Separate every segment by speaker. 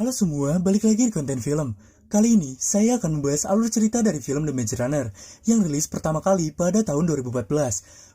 Speaker 1: Halo semua, balik lagi di konten film. Kali ini, saya akan membahas alur cerita dari film The Maze Runner yang rilis pertama kali pada tahun 2014.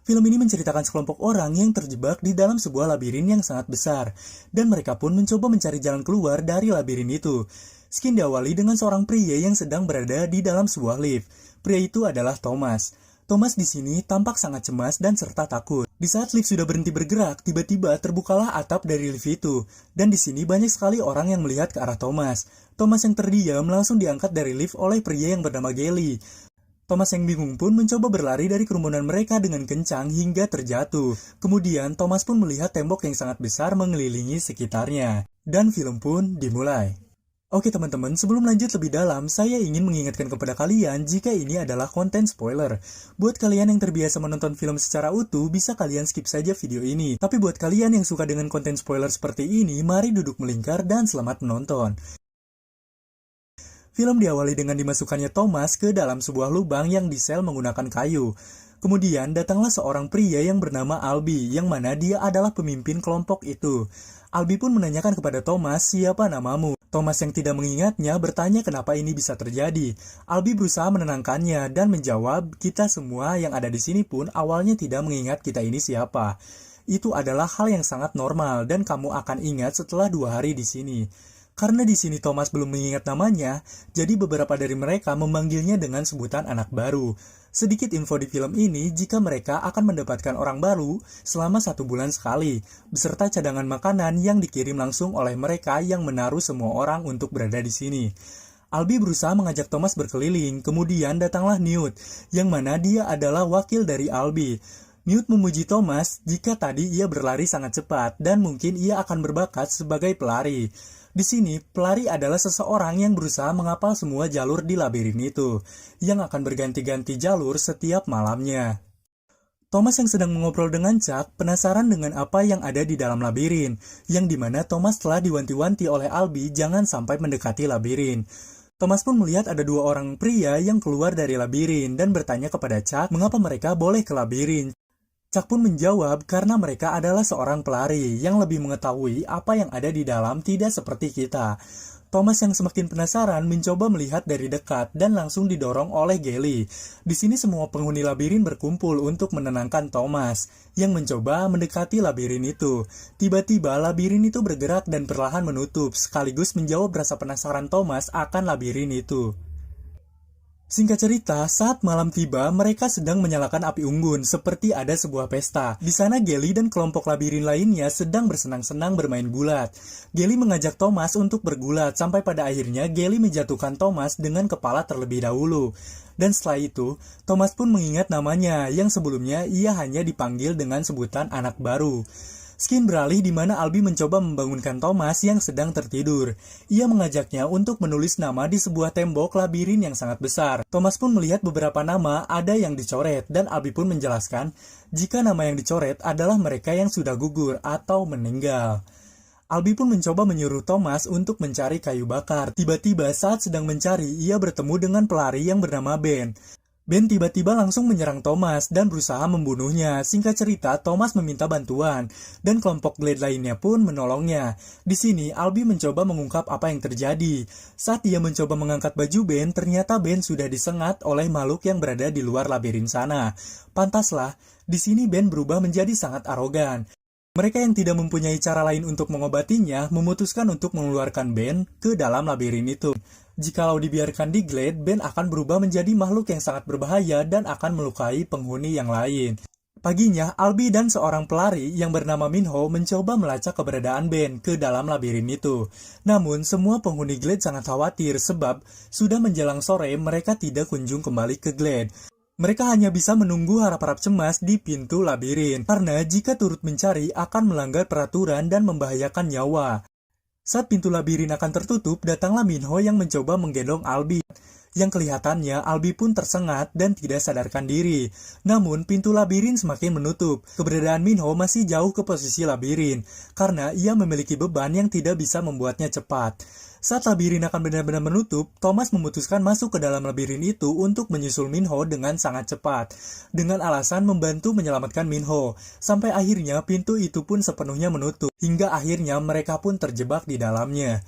Speaker 1: Film ini menceritakan sekelompok orang yang terjebak di dalam sebuah labirin yang sangat besar, dan mereka pun mencoba mencari jalan keluar dari labirin itu. Skin diawali dengan seorang pria yang sedang berada di dalam sebuah lift. Pria itu adalah Thomas. Thomas di sini tampak sangat cemas dan serta takut. Di saat lift sudah berhenti bergerak, tiba-tiba terbukalah atap dari lift itu. Dan di sini banyak sekali orang yang melihat ke arah Thomas. Thomas yang terdiam langsung diangkat dari lift oleh pria yang bernama Gelly. Thomas yang bingung pun mencoba berlari dari kerumunan mereka dengan kencang hingga terjatuh. Kemudian Thomas pun melihat tembok yang sangat besar mengelilingi sekitarnya. Dan film pun dimulai. Oke teman-teman, sebelum lanjut lebih dalam, saya ingin mengingatkan kepada kalian jika ini adalah konten spoiler. Buat kalian yang terbiasa menonton film secara utuh, bisa kalian skip saja video ini. Tapi buat kalian yang suka dengan konten spoiler seperti ini, mari duduk melingkar dan selamat menonton. Film diawali dengan dimasukkannya Thomas ke dalam sebuah lubang yang disel menggunakan kayu. Kemudian datanglah seorang pria yang bernama Albi, yang mana dia adalah pemimpin kelompok itu. Albi pun menanyakan kepada Thomas, siapa namamu? Thomas yang tidak mengingatnya bertanya kenapa ini bisa terjadi. Albi berusaha menenangkannya dan menjawab, kita semua yang ada di sini pun awalnya tidak mengingat kita ini siapa. Itu adalah hal yang sangat normal dan kamu akan ingat setelah 2 hari di sini. Karena di sini Thomas belum mengingat namanya, jadi beberapa dari mereka memanggilnya dengan sebutan anak baru. Sedikit info di film ini, jika mereka akan mendapatkan orang baru selama 1 bulan sekali, beserta cadangan makanan yang dikirim langsung oleh mereka yang menaruh semua orang untuk berada di sini. Albi berusaha mengajak Thomas berkeliling, kemudian datanglah Newt, yang mana dia adalah wakil dari Albi. Newt memuji Thomas jika tadi ia berlari sangat cepat dan mungkin ia akan berbakat sebagai pelari. Di sini, pelari adalah seseorang yang berusaha menghafal semua jalur di labirin itu, yang akan berganti-ganti jalur setiap malamnya. Thomas yang sedang mengobrol dengan Chuck penasaran dengan apa yang ada di dalam labirin, yang dimana Thomas telah diwanti-wanti oleh Albi jangan sampai mendekati labirin. Thomas pun melihat ada 2 orang pria yang keluar dari labirin dan bertanya kepada Chuck mengapa mereka boleh ke labirin. Chuck pun menjawab karena mereka adalah seorang pelari yang lebih mengetahui apa yang ada di dalam tidak seperti kita. Thomas yang semakin penasaran mencoba melihat dari dekat dan langsung didorong oleh Gelly. Di sini semua penghuni labirin berkumpul untuk menenangkan Thomas yang mencoba mendekati labirin itu. Tiba-tiba labirin itu bergerak dan perlahan menutup sekaligus menjawab rasa penasaran Thomas akan labirin itu. Singkat cerita, saat malam tiba, mereka sedang menyalakan api unggun seperti ada sebuah pesta. Di sana Gelly dan kelompok labirin lainnya sedang bersenang-senang bermain gulat. Gelly mengajak Thomas untuk bergulat sampai pada akhirnya Gelly menjatuhkan Thomas dengan kepala terlebih dahulu. Dan setelah itu, Thomas pun mengingat namanya yang sebelumnya ia hanya dipanggil dengan sebutan anak baru. Skin beralih di mana Albi mencoba membangunkan Thomas yang sedang tertidur. Ia mengajaknya untuk menulis nama di sebuah tembok labirin yang sangat besar. Thomas pun melihat beberapa nama ada yang dicoret dan Albi pun menjelaskan jika nama yang dicoret adalah mereka yang sudah gugur atau meninggal. Albi pun mencoba menyuruh Thomas untuk mencari kayu bakar. Tiba-tiba saat sedang mencari, ia bertemu dengan pelari yang bernama Ben. Ben tiba-tiba langsung menyerang Thomas dan berusaha membunuhnya. Singkat cerita, Thomas meminta bantuan dan kelompok Glade lainnya pun menolongnya. Di sini, Albi mencoba mengungkap apa yang terjadi. Saat dia mencoba mengangkat baju Ben, ternyata Ben sudah disengat oleh makhluk yang berada di luar labirin sana. Pantaslah, di sini Ben berubah menjadi sangat arogan. Mereka yang tidak mempunyai cara lain untuk mengobatinya memutuskan untuk mengeluarkan Ben ke dalam labirin itu. Jikalau dibiarkan di Glade, Ben akan berubah menjadi makhluk yang sangat berbahaya dan akan melukai penghuni yang lain. Paginya, Albi dan seorang pelari yang bernama Minho mencoba melacak keberadaan Ben ke dalam labirin itu. Namun, semua penghuni Glade sangat khawatir sebab sudah menjelang sore mereka tidak kunjung kembali ke Glade. Mereka hanya bisa menunggu harap-harap cemas di pintu labirin, karena jika turut mencari akan melanggar peraturan dan membahayakan nyawa. Saat pintu labirin akan tertutup, datanglah Minho yang mencoba menggendong Albi. Yang kelihatannya Albi pun tersengat dan tidak sadarkan diri. Namun pintu labirin semakin menutup. Keberadaan Minho masih jauh ke posisi labirin, karena ia memiliki beban yang tidak bisa membuatnya cepat. Saat labirin akan benar-benar menutup, Thomas memutuskan masuk ke dalam labirin itu untuk menyusul Minho dengan sangat cepat, dengan alasan membantu menyelamatkan Minho. Sampai akhirnya pintu itu pun sepenuhnya menutup, hingga akhirnya mereka pun terjebak di dalamnya.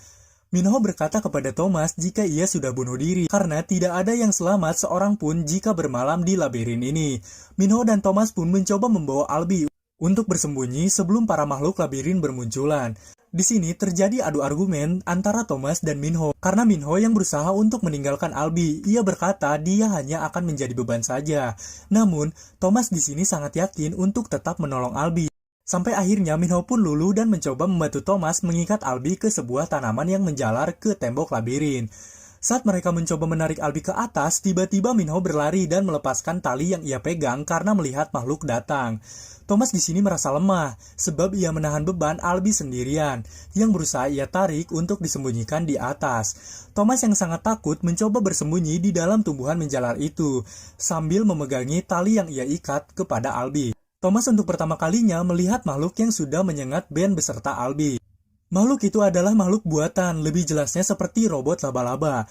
Speaker 1: Minho berkata kepada Thomas jika ia sudah bunuh diri karena tidak ada yang selamat seorang pun jika bermalam di labirin ini. Minho dan Thomas pun mencoba membawa Albie untuk bersembunyi sebelum para makhluk labirin bermunculan. Di sini terjadi adu argumen antara Thomas dan Minho karena Minho yang berusaha untuk meninggalkan Albie. Ia berkata dia hanya akan menjadi beban saja. Namun, Thomas di sini sangat yakin untuk tetap menolong Albie. Sampai akhirnya Minho pun luluh dan mencoba membantu Thomas mengikat Albie ke sebuah tanaman yang menjalar ke tembok labirin. Saat mereka mencoba menarik Albie ke atas, tiba-tiba Minho berlari dan melepaskan tali yang ia pegang karena melihat makhluk datang. Thomas di sini merasa lemah, sebab ia menahan beban Albie sendirian, yang berusaha ia tarik untuk disembunyikan di atas. Thomas yang sangat takut mencoba bersembunyi di dalam tumbuhan menjalar itu, sambil memegangi tali yang ia ikat kepada Albie. Thomas untuk pertama kalinya melihat makhluk yang sudah menyengat Ben beserta Albie. Makhluk itu adalah makhluk buatan, lebih jelasnya seperti robot laba-laba.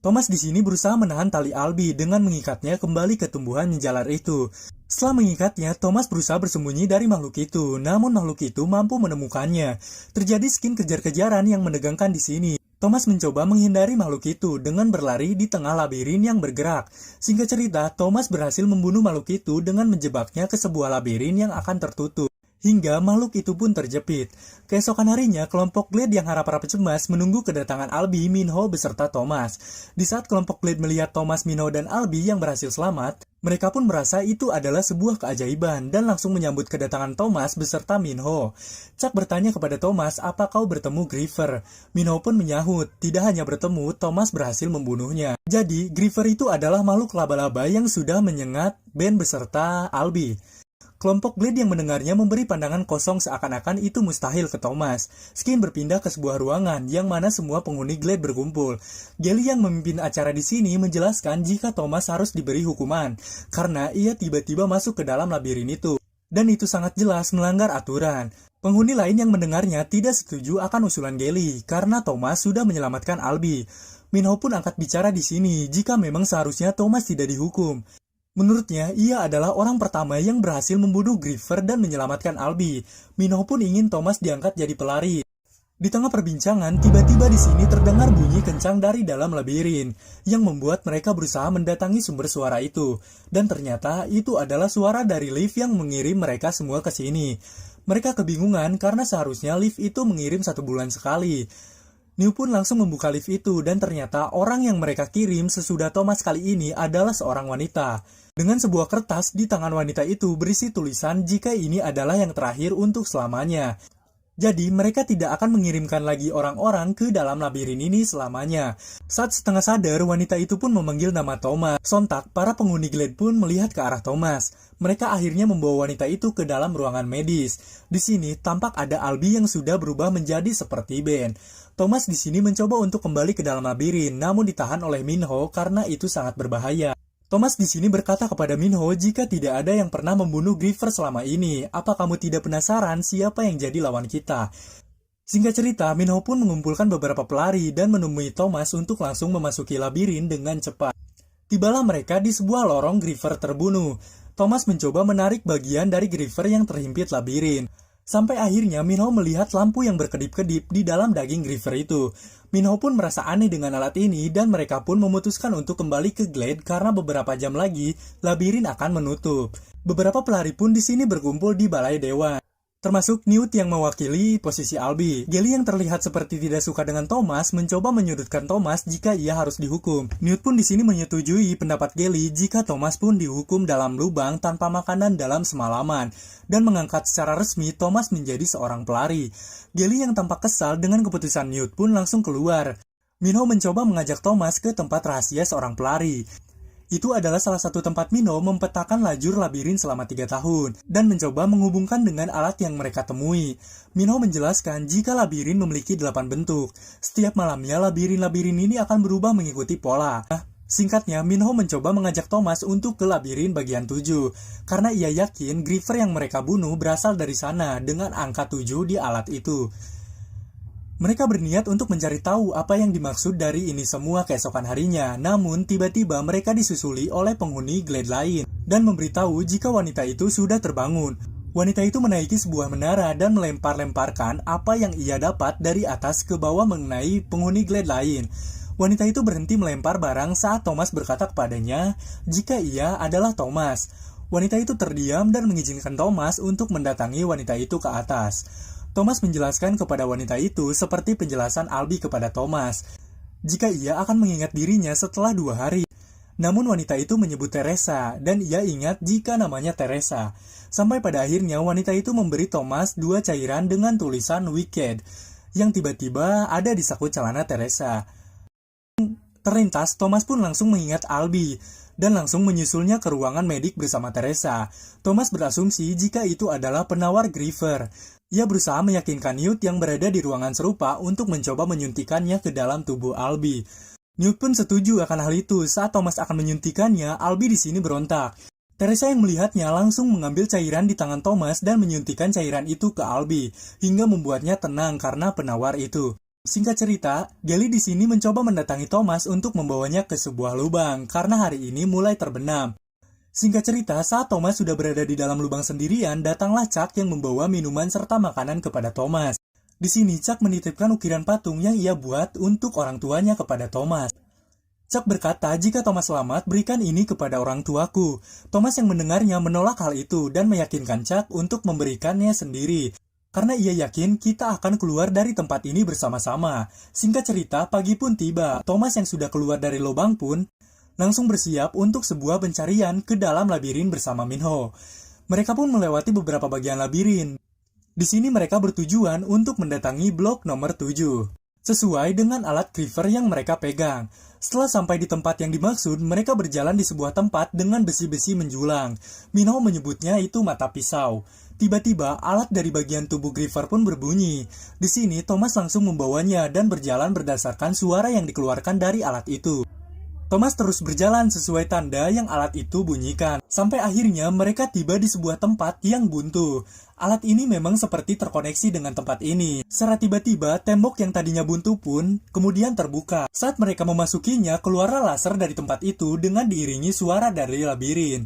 Speaker 1: Thomas di sini berusaha menahan tali Albie dengan mengikatnya kembali ke tumbuhan menjalar itu. Setelah mengikatnya, Thomas berusaha bersembunyi dari makhluk itu, namun makhluk itu mampu menemukannya. Terjadi skin kejar-kejaran yang menegangkan di sini. Thomas mencoba menghindari makhluk itu dengan berlari di tengah labirin yang bergerak. Singkat cerita, Thomas berhasil membunuh makhluk itu dengan menjebaknya ke sebuah labirin yang akan tertutup. Hingga makhluk itu pun terjepit. Keesokan harinya, kelompok Glade yang harap-harap cemas menunggu kedatangan Albie, Minho beserta Thomas. Di saat kelompok Glade melihat Thomas, Minho, dan Albie yang berhasil selamat, mereka pun merasa itu adalah sebuah keajaiban dan langsung menyambut kedatangan Thomas beserta Minho. Chuck bertanya kepada Thomas, apa kau bertemu Griever? Minho pun menyahut, tidak hanya bertemu, Thomas berhasil membunuhnya. Jadi, Griever itu adalah makhluk laba-laba yang sudah menyengat Ben beserta Albie. Kelompok Glade yang mendengarnya memberi pandangan kosong seakan-akan itu mustahil ke Thomas. Skin berpindah ke sebuah ruangan yang mana semua penghuni Glade berkumpul. Gelly yang memimpin acara di sini menjelaskan jika Thomas harus diberi hukuman karena ia tiba-tiba masuk ke dalam labirin itu. Dan itu sangat jelas melanggar aturan. Penghuni lain yang mendengarnya tidak setuju akan usulan Gelly karena Thomas sudah menyelamatkan Albie. Minho pun angkat bicara di sini jika memang seharusnya Thomas tidak dihukum. Menurutnya, ia adalah orang pertama yang berhasil membunuh Griever dan menyelamatkan Albie. Minho pun ingin Thomas diangkat jadi pelari. Di tengah perbincangan, tiba-tiba di sini terdengar bunyi kencang dari dalam labirin, yang membuat mereka berusaha mendatangi sumber suara itu. Dan ternyata itu adalah suara dari lift yang mengirim mereka semua ke sini. Mereka kebingungan karena seharusnya lift itu mengirim 1 bulan sekali. New pun langsung membuka lift itu dan ternyata orang yang mereka kirim sesudah Thomas kali ini adalah seorang wanita. Dengan sebuah kertas di tangan wanita itu berisi tulisan jika ini adalah yang terakhir untuk selamanya. Jadi mereka tidak akan mengirimkan lagi orang-orang ke dalam labirin ini selamanya. Saat setengah sadar, wanita itu pun memanggil nama Thomas. Sontak, para penghuni Glade pun melihat ke arah Thomas. Mereka akhirnya membawa wanita itu ke dalam ruangan medis. Di sini tampak ada Albie yang sudah berubah menjadi seperti Ben. Thomas di sini mencoba untuk kembali ke dalam labirin, namun ditahan oleh Minho karena itu sangat berbahaya. Thomas di sini berkata kepada Minho jika tidak ada yang pernah membunuh Griever selama ini. Apa kamu tidak penasaran siapa yang jadi lawan kita? Singkat cerita, Minho pun mengumpulkan beberapa pelari dan menemui Thomas untuk langsung memasuki labirin dengan cepat. Tibalah mereka di sebuah lorong Griever terbunuh. Thomas mencoba menarik bagian dari Griever yang terhimpit labirin. Sampai akhirnya Minho melihat lampu yang berkedip-kedip di dalam daging Griever itu. Minho pun merasa aneh dengan alat ini dan mereka pun memutuskan untuk kembali ke Glade karena beberapa jam lagi labirin akan menutup. Beberapa pelari pun di sini berkumpul di balai dewa. Termasuk Newt yang mewakili posisi Albie. Gelly yang terlihat seperti tidak suka dengan Thomas mencoba menyudutkan Thomas jika ia harus dihukum. Newt pun di sini menyetujui pendapat Gelly jika Thomas pun dihukum dalam lubang tanpa makanan dalam semalaman dan mengangkat secara resmi Thomas menjadi seorang pelari. Gelly yang tampak kesal dengan keputusan Newt pun langsung keluar. Minho mencoba mengajak Thomas ke tempat rahasia seorang pelari. Itu adalah salah satu tempat Minho mempetakan lajur labirin selama 3 tahun dan mencoba menghubungkan dengan alat yang mereka temui. Minho menjelaskan jika labirin memiliki 8 bentuk. Setiap malamnya labirin-labirin ini akan berubah mengikuti pola. Singkatnya, Minho mencoba mengajak Thomas untuk ke labirin bagian 7 karena ia yakin Griever yang mereka bunuh berasal dari sana dengan angka 7 di alat itu. Mereka berniat untuk mencari tahu apa yang dimaksud dari ini semua keesokan harinya, namun tiba-tiba mereka disusuli oleh penghuni Glade lain dan memberitahu jika wanita itu sudah terbangun. Wanita itu menaiki sebuah menara dan melempar-lemparkan apa yang ia dapat dari atas ke bawah mengenai penghuni Glade lain. Wanita itu berhenti melempar barang saat Thomas berkata kepadanya jika ia adalah Thomas. Wanita itu terdiam dan mengizinkan Thomas untuk mendatangi wanita itu ke atas. Thomas menjelaskan kepada wanita itu seperti penjelasan Albi kepada Thomas, jika ia akan mengingat dirinya setelah 2 hari. Namun wanita itu menyebut Teresa, dan ia ingat jika namanya Teresa. Sampai pada akhirnya wanita itu memberi Thomas 2 cairan dengan tulisan Wicked, yang tiba-tiba ada di saku celana Teresa. Terlintas, Thomas pun langsung mengingat Albi, dan langsung menyusulnya ke ruangan medik bersama Teresa. Thomas berasumsi jika itu adalah penawar Griefer. Ia berusaha meyakinkan Newt yang berada di ruangan serupa untuk mencoba menyuntikannya ke dalam tubuh Albi. Newt pun setuju akan hal itu. Saat Thomas akan menyuntikannya, Albi di sini berontak. Teresa yang melihatnya langsung mengambil cairan di tangan Thomas dan menyuntikkan cairan itu ke Albi, hingga membuatnya tenang karena penawar itu. Singkat cerita, Gally di sini mencoba mendatangi Thomas untuk membawanya ke sebuah lubang karena hari ini mulai terbenam. Singkat cerita, saat Thomas sudah berada di dalam lubang sendirian, datanglah Chuck yang membawa minuman serta makanan kepada Thomas. Di sini, Chuck menitipkan ukiran patung yang ia buat untuk orang tuanya kepada Thomas. Chuck berkata, jika Thomas selamat, berikan ini kepada orang tuaku. Thomas yang mendengarnya menolak hal itu dan meyakinkan Chuck untuk memberikannya sendiri. Karena ia yakin kita akan keluar dari tempat ini bersama-sama. Singkat cerita, pagi pun tiba. Thomas yang sudah keluar dari lubang pun langsung bersiap untuk sebuah pencarian ke dalam labirin bersama Minho. Mereka pun melewati beberapa bagian labirin. Di sini mereka bertujuan untuk mendatangi blok nomor 7, sesuai dengan alat Griefer yang mereka pegang. Setelah sampai di tempat yang dimaksud, mereka berjalan di sebuah tempat dengan besi-besi menjulang. Minho menyebutnya itu mata pisau. Tiba-tiba, alat dari bagian tubuh Griefer pun berbunyi. Di sini, Thomas langsung membawanya dan berjalan berdasarkan suara yang dikeluarkan dari alat itu. Thomas terus berjalan sesuai tanda yang alat itu bunyikan. Sampai akhirnya mereka tiba di sebuah tempat yang buntu. Alat ini memang seperti terkoneksi dengan tempat ini. Secara tiba-tiba, tembok yang tadinya buntu pun kemudian terbuka. Saat mereka memasukinya, keluarlah laser dari tempat itu dengan diiringi suara dari labirin.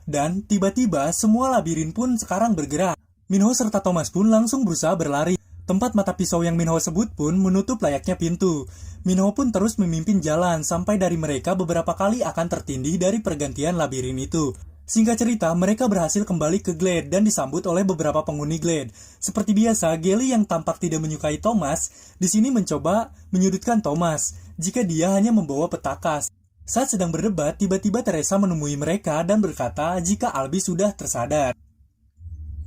Speaker 1: Dan tiba-tiba semua labirin pun sekarang bergerak. Minho serta Thomas pun langsung berusaha berlari. Tempat mata pisau yang Minho sebut pun menutup layaknya pintu. Minho pun terus memimpin jalan sampai dari mereka beberapa kali akan tertindih dari pergantian labirin itu. Singkat cerita, mereka berhasil kembali ke Glade dan disambut oleh beberapa penghuni Glade. Seperti biasa, Gally yang tampak tidak menyukai Thomas, di sini mencoba menyudutkan Thomas jika dia hanya membawa petakas. Saat sedang berdebat, tiba-tiba Teresa menemui mereka dan berkata jika Albi sudah tersadar.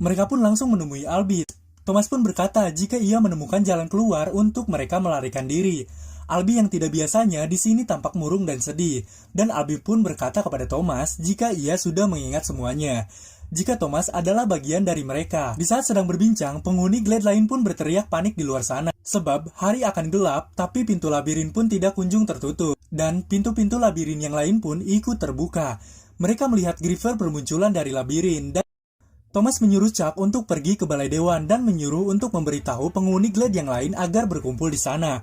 Speaker 1: Mereka pun langsung menemui Albi. Thomas pun berkata jika ia menemukan jalan keluar untuk mereka melarikan diri. Albi yang tidak biasanya di sini tampak murung dan sedih, dan Albi pun berkata kepada Thomas jika ia sudah mengingat semuanya. Jika Thomas adalah bagian dari mereka. Di saat sedang berbincang, penghuni Glade lain pun berteriak panik di luar sana. Sebab hari akan gelap, tapi pintu labirin pun tidak kunjung tertutup. Dan pintu-pintu labirin yang lain pun ikut terbuka. Mereka melihat Griefer bermunculan dari labirin dan Thomas menyuruh Chuck untuk pergi ke balai dewan dan menyuruh untuk memberitahu penghuni Glade yang lain agar berkumpul di sana.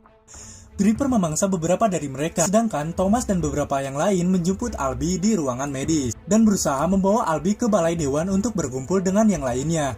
Speaker 1: Griefer memangsa beberapa dari mereka, sedangkan Thomas dan beberapa yang lain menjemput Albi di ruangan medis dan berusaha membawa Albi ke balai dewan untuk berkumpul dengan yang lainnya.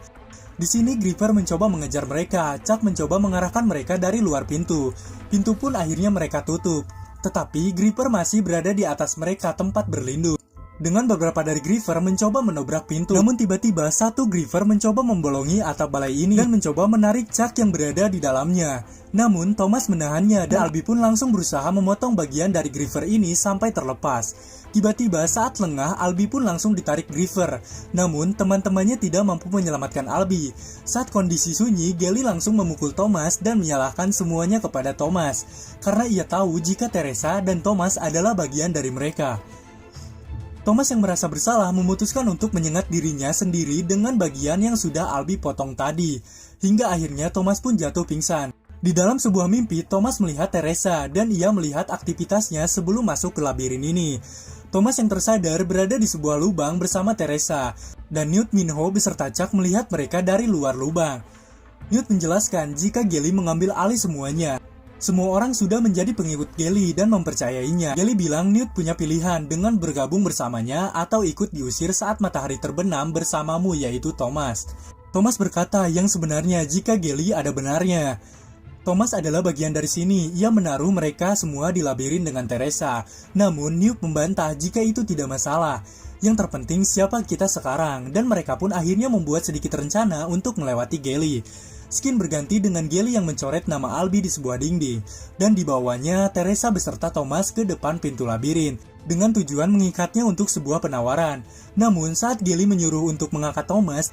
Speaker 1: Di sini Griefer mencoba mengejar mereka. Chuck mencoba mengarahkan mereka dari luar pintu. Pintu pun akhirnya mereka tutup. Tetapi Griefer masih berada di atas mereka tempat berlindung. Dengan beberapa dari Griefer mencoba menobrak pintu. Namun tiba-tiba satu Griefer mencoba membolongi atap balai ini dan mencoba menarik Chuck yang berada di dalamnya. Namun Thomas menahannya dan Albi pun langsung berusaha memotong bagian dari Griefer ini sampai terlepas. Tiba-tiba saat lengah, Albi pun langsung ditarik Griefer. Namun teman-temannya tidak mampu menyelamatkan Albi. Saat kondisi sunyi, Gally langsung memukul Thomas dan menyalahkan semuanya kepada Thomas. Karena ia tahu jika Teresa dan Thomas adalah bagian dari mereka. Thomas yang merasa bersalah memutuskan untuk menyengat dirinya sendiri dengan bagian yang sudah Albi potong tadi. Hingga akhirnya Thomas pun jatuh pingsan. Di dalam sebuah mimpi, Thomas melihat Teresa dan ia melihat aktivitasnya sebelum masuk ke labirin ini. Thomas yang tersadar berada di sebuah lubang bersama Teresa. Dan Newt, Minho beserta Chuck melihat mereka dari luar lubang. Newt menjelaskan jika Gally mengambil alih semuanya. Semua orang sudah menjadi pengikut Gally dan mempercayainya. Gally bilang Newt punya pilihan dengan bergabung bersamanya atau ikut diusir saat matahari terbenam bersamamu, yaitu Thomas. Thomas berkata yang sebenarnya jika Gally ada benarnya. Thomas adalah bagian dari sini. Ia menaruh mereka semua di labirin dengan Teresa. Namun Newt membantah jika itu tidak masalah. Yang terpenting siapa kita sekarang, dan mereka pun akhirnya membuat sedikit rencana untuk melewati Gally. Skin berganti dengan Gally yang mencoret nama Albie di sebuah dinding, dan dibawanya Teresa beserta Thomas ke depan pintu labirin, dengan tujuan mengikatnya untuk sebuah penawaran. Namun saat Gally menyuruh untuk mengangkat Thomas,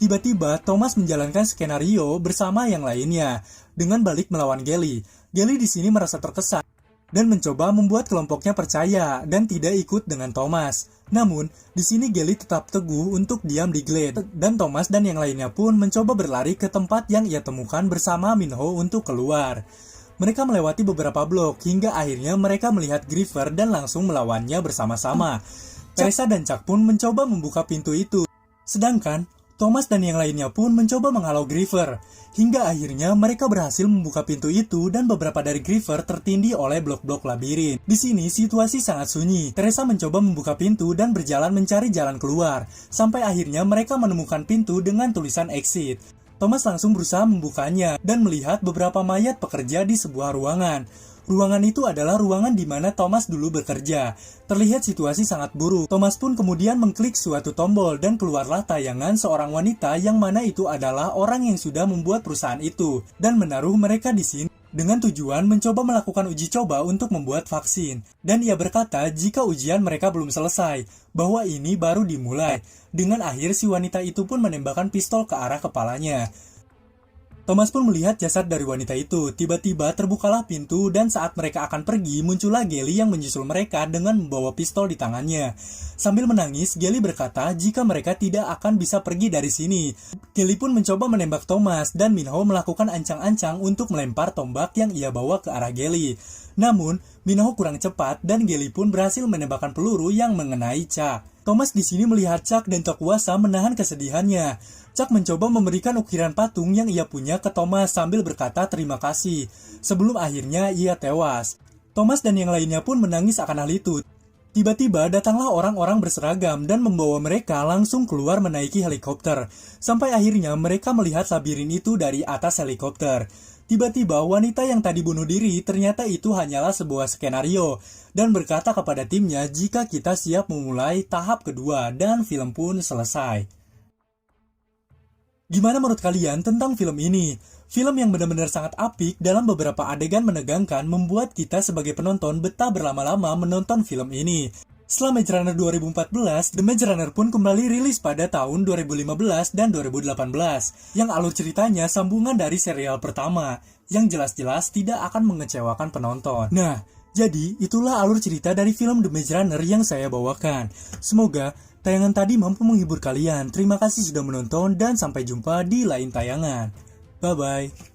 Speaker 1: tiba-tiba Thomas menjalankan skenario bersama yang lainnya, dengan balik melawan Gally. Gally di sini merasa terkesan, dan mencoba membuat kelompoknya percaya dan tidak ikut dengan Thomas. Namun, di sini Gally tetap teguh untuk diam di Glade, dan Thomas dan yang lainnya pun mencoba berlari ke tempat yang ia temukan bersama Minho untuk keluar. Mereka melewati beberapa blok hingga akhirnya mereka melihat Griever dan langsung melawannya bersama-sama. Teresa dan Chuck pun mencoba membuka pintu itu. Sedangkan Thomas dan yang lainnya pun mencoba menghalau Griever. Hingga akhirnya mereka berhasil membuka pintu itu dan beberapa dari Griever tertindih oleh blok-blok labirin. Di sini situasi sangat sunyi. Teresa mencoba membuka pintu dan berjalan mencari jalan keluar. Sampai akhirnya mereka menemukan pintu dengan tulisan exit. Thomas langsung berusaha membukanya dan melihat beberapa mayat pekerja di sebuah ruangan. Ruangan itu adalah ruangan di mana Thomas dulu bekerja. Terlihat situasi sangat buruk. Thomas pun kemudian mengklik suatu tombol dan keluarlah tayangan seorang wanita yang mana itu adalah orang yang sudah membuat perusahaan itu dan menaruh mereka di sini dengan tujuan mencoba melakukan uji coba untuk membuat vaksin. Dan ia berkata jika ujian mereka belum selesai, bahwa ini baru dimulai. Dengan akhir si wanita itu pun menembakkan pistol ke arah kepalanya. Thomas pun melihat jasad dari wanita itu. Tiba-tiba terbukalah pintu dan saat mereka akan pergi, muncullah Gally yang menyusul mereka dengan membawa pistol di tangannya. Sambil menangis, Gally berkata jika mereka tidak akan bisa pergi dari sini. Gally pun mencoba menembak Thomas dan Minho melakukan ancang-ancang untuk melempar tombak yang ia bawa ke arah Gally. Namun, Minho kurang cepat dan Gally pun berhasil menembakkan peluru yang mengenai Chuck. Thomas di sini melihat Chuck dan tak kuasa menahan kesedihannya. Chuck mencoba memberikan ukiran patung yang ia punya ke Thomas sambil berkata terima kasih, sebelum akhirnya ia tewas. Thomas dan yang lainnya pun menangis akan hal itu. Tiba-tiba datanglah orang-orang berseragam dan membawa mereka langsung keluar menaiki helikopter. Sampai akhirnya mereka melihat labirin itu dari atas helikopter. Tiba-tiba wanita yang tadi bunuh diri ternyata itu hanyalah sebuah skenario dan berkata kepada timnya jika kita siap memulai tahap kedua dan film pun selesai. Gimana menurut kalian tentang film ini? Film yang benar-benar sangat apik dalam beberapa adegan menegangkan membuat kita sebagai penonton betah berlama-lama menonton film ini. Setelah Maze Runner 2014, The Maze Runner pun kembali rilis pada tahun 2015 dan 2018, yang alur ceritanya sambungan dari serial pertama, yang jelas-jelas tidak akan mengecewakan penonton. Nah, jadi itulah alur cerita dari film The Maze Runner yang saya bawakan. Semoga tayangan tadi mampu menghibur kalian. Terima kasih sudah menonton dan sampai jumpa di lain tayangan. Bye-bye.